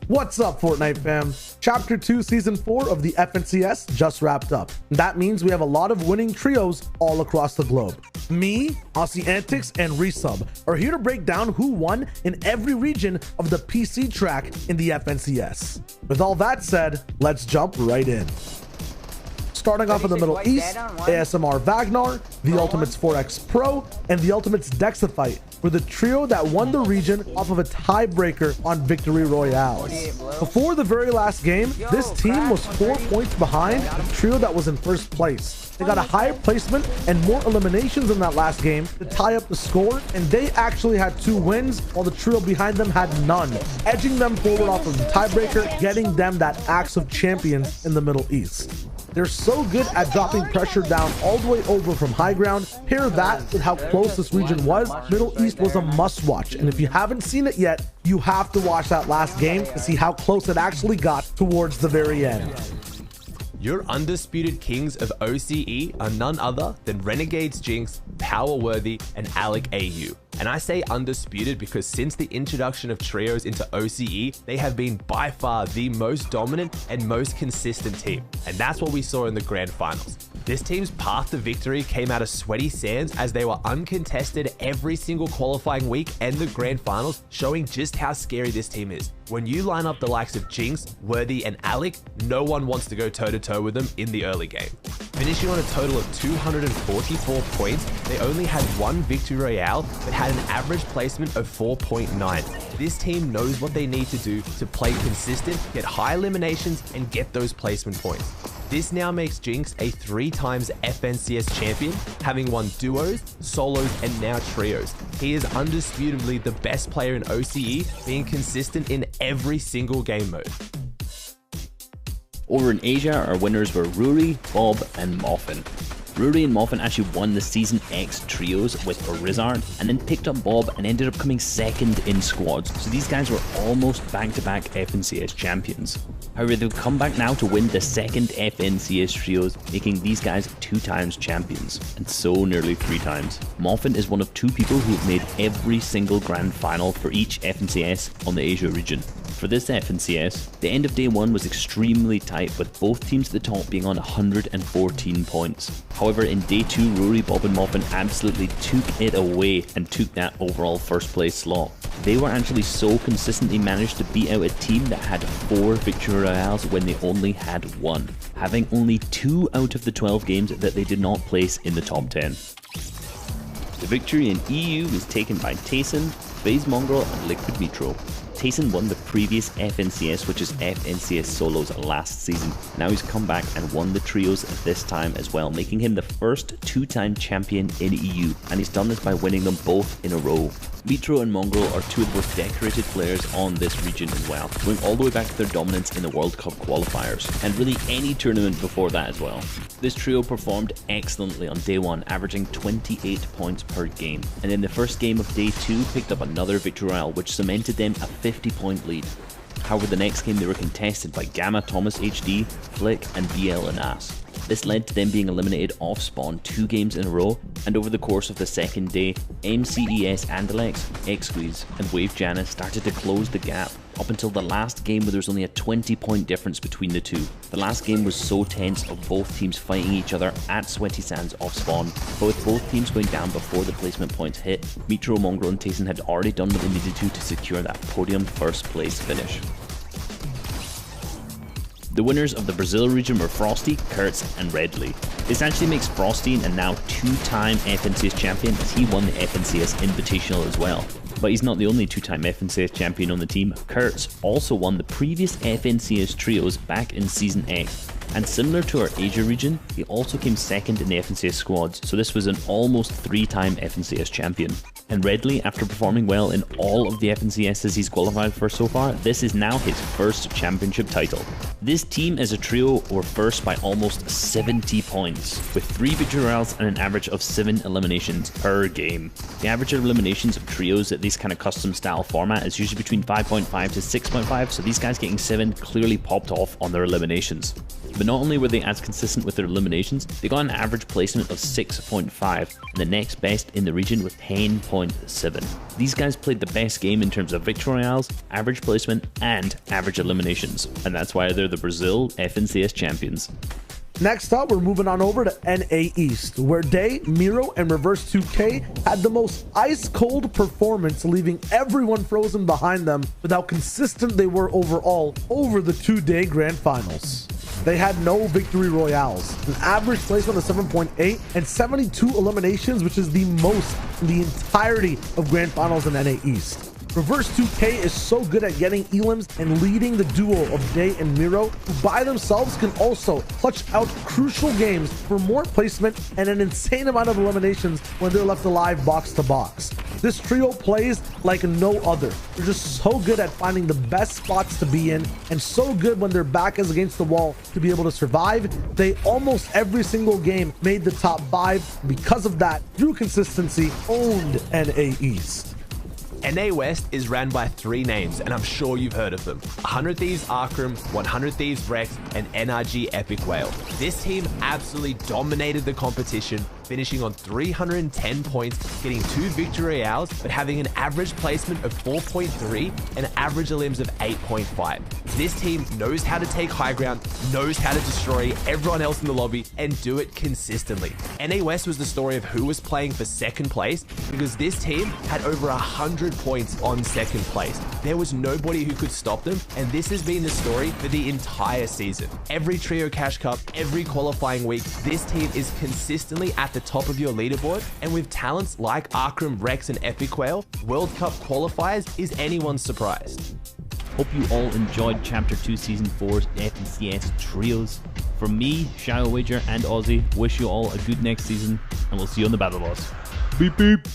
What's up, Fortnite fam? Chapter 2 Season 4 of the FNCS just wrapped up. That means we have a lot of winning trios all across the globe. Me, Aussie Antics, and Resub are here to break down who won in every region of the PC track in the FNCS. With all that said, let's jump right in. Starting off in the Middle East, ASMR Wagner, the Ultimates 4X Pro, and the Ultimates Dexafite were the trio that won the region off of a tiebreaker on Victory Royales. Before the very last game, this team was 4 points behind the trio that was in first place. They got a higher placement and more eliminations in that last game to tie up the score, and they actually had 2 wins while the trio behind them had none, edging them forward off of the tiebreaker, getting them that Axe of Champions in the Middle East. They're so good at dropping pressure down all the way over from high ground. Pair that with how close this region was, Middle East was a must watch, and if you haven't seen it yet, you have to watch that last game to see how close it actually got towards the very end. Your undisputed kings of OCE are none other than Renegades Jinx, Powerworthy, and Alec AU. And I say undisputed because since the introduction of trios into OCE, they have been by far the most dominant and most consistent team. And that's what we saw in the grand finals. This team's path to victory came out of sweaty sands as they were uncontested every single qualifying week and the grand finals, showing just how scary this team is. When you line up the likes of Jinx, Worthy, and Alec, no one wants to go toe-to-toe with them in the early game. Finishing on a total of 244 points, they only had 1 Victory Royale but had an average placement of 4.9. This team knows what they need to do to play consistent, get high eliminations, and get those placement points. This now makes Jinx a 3 times FNCS champion, having won duos, solos, and now trios. He is undisputably the best player in OCE, being consistent in every single game mode. Over in Asia, our winners were Ruri, Bob, and Moffin. Ruri and Moffin actually won the Season X trios with Rizard, and then picked up Bob and ended up coming second in squads, so these guys were almost back-to-back FNCS champions. However, they've come back now to win the second FNCS trios, making these guys 2 times champions, and so nearly 3 times. Moffin is one of 2 people who have made every single grand final for each FNCS on the Asia region. For this FNCS, the end of day 1 was extremely tight, with both teams at the top being on 114 points. However, in day 2, Rory, Bob and Moffin absolutely took it away and took that overall first place slot. They were actually so consistently managed to beat out a team that had 4 Victory Royales when they only had 1, having only 2 out of the 12 games that they did not place in the top 10. The victory in EU was taken by Tayson, FaZe Mongrel and Liquid Metro. Tayson won the previous FNCS, which is FNCS Solos, last season. Now he's come back and won the trios this time as well, making him the first 2-time champion in EU, and he's done this by winning them both in a row. Metro and Mongrel are 2 of the most decorated players on this region as well, going all the way back to their dominance in the World Cup qualifiers, and really any tournament before that as well. This trio performed excellently on day 1, averaging 28 points per game, and in the first game of day 2 picked up another Victory Royale, which cemented them a 50-point lead. However, the next game they were contested by Gamma, Thomas HD, Flick, and BL and Ass. This led to them being eliminated off spawn 2 games in a row, and over the course of the second day, MCES Andalex, X-Squeeze, and Wave Janice started to close the gap, up until the last game where there was only a 20-point difference between the 2. The last game was so tense of both teams fighting each other at Sweaty Sands off spawn, but with both teams going down before the placement points hit, Metro, Mongrel and Tayson had already done what they needed to secure that podium first place finish. The winners of the Brazil region were Frosty, Kurtz, and Redley. This actually makes Frosty a now 2-time FNCS champion, as he won the FNCS Invitational as well. But he's not the only 2-time FNCS champion on the team. Kurtz also won the previous FNCS trios back in Season X, and similar to our Asia region, he also came second in the FNCS squads, so this was an almost 3-time FNCS champion. And Redley, after performing well in all of the FNCSs he's qualified for so far, this is now his first championship title. This team as a trio were first by almost 70 points, with 3 Victory Royales and an average of 7 eliminations per game. The average of eliminations of trios at this kind of custom style format is usually between 5.5 to 6.5, so these guys getting 7 clearly popped off on their eliminations. But not only were they as consistent with their eliminations, they got an average placement of 6.5, and the next best in the region with 10.7. These guys played the best game in terms of victory royales, average placement, and average eliminations, and that's why they're the Brazil FNCS champions. Next up, we're moving on over to NA East, where Day, Miro, and Reverse 2K had the most ice-cold performance, leaving everyone frozen behind them with how consistent they were overall over the 2-day grand finals. They had no victory royales, an average placement of 7.8, and 72 eliminations, which is the most in the entirety of grand finals in NA East. Reverse 2K is so good at getting elims and leading the duo of Day and Miro, who by themselves can also clutch out crucial games for more placement and an insane amount of eliminations when they're left alive box to box. This trio plays like no other. They're just so good at finding the best spots to be in, and so good when their back is against the wall to be able to survive. They almost every single game made the top 5. Because of that, through consistency, owned NA East. NA West is ran by 3 names, and I'm sure you've heard of them. 100 Thieves Arkham, 100 Thieves Rex, and NRG Epic Whale. This team absolutely dominated the competition, finishing on 310 points, getting 2 victory royales, but having an average placement of 4.3 and average elims of 8.5. This team knows how to take high ground, knows how to destroy everyone else in the lobby, and do it consistently. NA West was the story of who was playing for second place, because this team had over 100 points on second place. There was nobody who could stop them, and this has been the story for the entire season. Every Trio Cash Cup, every qualifying week, this team is consistently at the top of your leaderboard, and with talents like Arkham, Rex, and Epic Whale, World Cup qualifiers is anyone's surprise. Hope you all enjoyed Chapter 2 Season 4's FNCS Trios. From me, Shadow Wager, and Aussie, wish you all a good next season, and we'll see you on the Battle Boss. Beep beep!